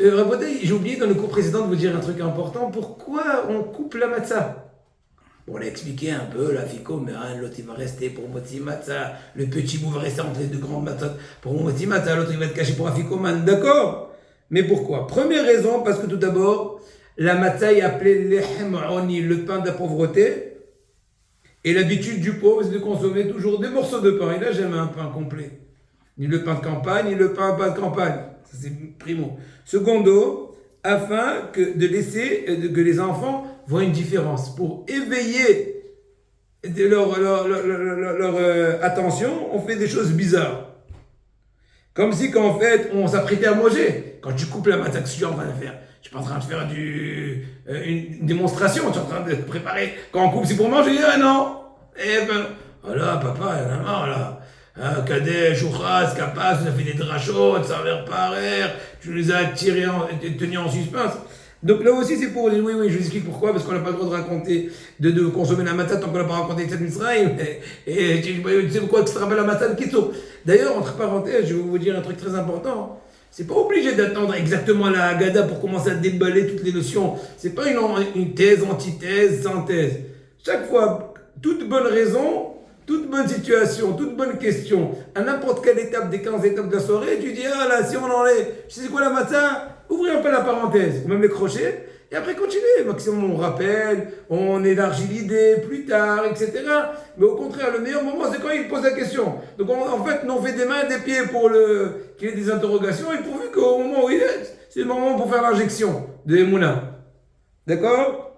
Rabotai, j'ai oublié dans le cours précédent de vous dire un truc important. Pourquoi on coupe la matzah? Bon, on a expliqué un peu, la fico, mais hein, l'autre il va rester pour moti matzah, le petit bout va rester entre les deux grandes matzahs pour moti matzah, l'autre il va être caché pour un fico man, d'accord? Mais pourquoi? Première raison, parce que tout d'abord, la matzah est appelée lehem oni, le pain de la pauvreté, et l'habitude du pauvre, c'est de consommer toujours des morceaux de pain. Il n'a jamais un pain complet. Ni le pain de campagne, ni le pain pas de campagne. Ça, c'est primo. Secondo, afin de laisser que les enfants voient une différence. Pour éveiller leur attention, on fait des choses bizarres. Comme si, qu'en fait, on s'apprêtait à manger. Quand tu coupes la matzah, qu'est-ce que tu es en train de faire? Je suis pas en train de faire une démonstration. Tu es en train de préparer. Quand on coupe, c'est pour manger. Ah non. Eh ben, voilà, papa, il y en a marre, là. Kadesh, Ouchas, Kapas, tu as fait des drachotes, ça va parer, tu les as tirés, tenus en suspense. Donc là aussi, c'est pour dire, oui, je vous explique pourquoi, parce qu'on n'a pas le droit de raconter, de consommer la matzah tant qu'on n'a pas raconté cette Mitzrayim. Et tu sais pourquoi tu te rappelles la matzah de Kitso. D'ailleurs, entre parenthèses, je vais vous dire un truc très important. C'est pas obligé d'attendre exactement la Haggadah pour commencer à déballer toutes les notions. C'est pas une thèse, antithèse, synthèse. Chaque fois, toute bonne raison, toute bonne situation, toute bonne question, à n'importe quelle étape des 15 étapes de la soirée, tu dis, ah là, si on en est, je sais quoi la matzah, ouvrez un peu la parenthèse, ou même les crochets, et après continuez. Maximum, on rappelle, on élargit l'idée plus tard, etc. Mais au contraire, le meilleur moment, c'est quand il pose la question. Donc en fait, nous on fait des mains et des pieds pour qu'il ait des interrogations, et pourvu qu'au moment où il est, c'est le moment pour faire l'injection de Emouna. D'accord?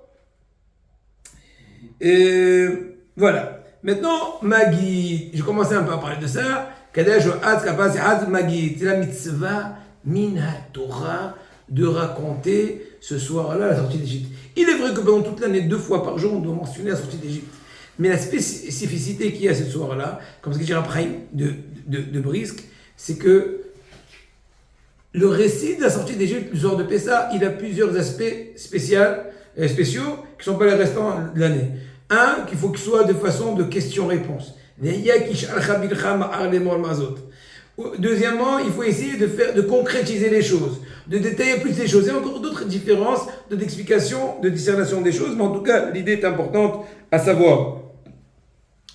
Et voilà. Maintenant, Magid, j'ai commencé un peu à parler de ça. Kadesh Hatz Kapas Hatz Magid, c'est la mitzvah min Torah de raconter ce soir-là la sortie d'Égypte. Il est vrai que pendant toute l'année, 2 fois par jour, on doit mentionner la sortie d'Égypte. Mais la spécificité qu'il y a ce soir-là, comme ce que dit Raphaïm de Brisk, c'est que le récit de la sortie d'Égypte, le soir de Pessah, il a plusieurs aspects spéciaux qui ne sont pas les restants de l'année. Un, qu'il faut qu'il soit de façon de question-réponse. Deuxièmement, il faut essayer de concrétiser les choses, de détailler plus les choses. Il y a encore d'autres différences d'explication, de discernation des choses, mais en tout cas, l'idée est importante à savoir.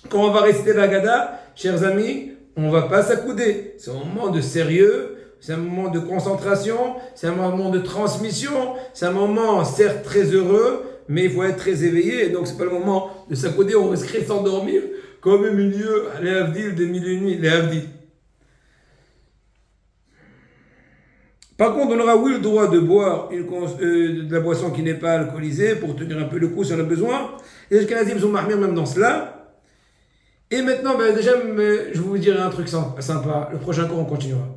Quand on va réciter la Haggadah, chers amis, on ne va pas s'accouder. C'est un moment de sérieux, c'est un moment de concentration, c'est un moment de transmission, c'est un moment certes très heureux, mais il faut être très éveillé, donc c'est pas le moment de s'accouder, on risquerait de s'endormir comme au milieu, les Havdil des mille et une nuits, les Havdil. Par contre, on aura oui le droit de boire de la boisson qui n'est pas alcoolisée pour tenir un peu le coup si on a besoin. Les Ashkenazim sont marmires même dans cela. Et maintenant, déjà, je vais vous dire un truc sympa. Le prochain cours, on continuera.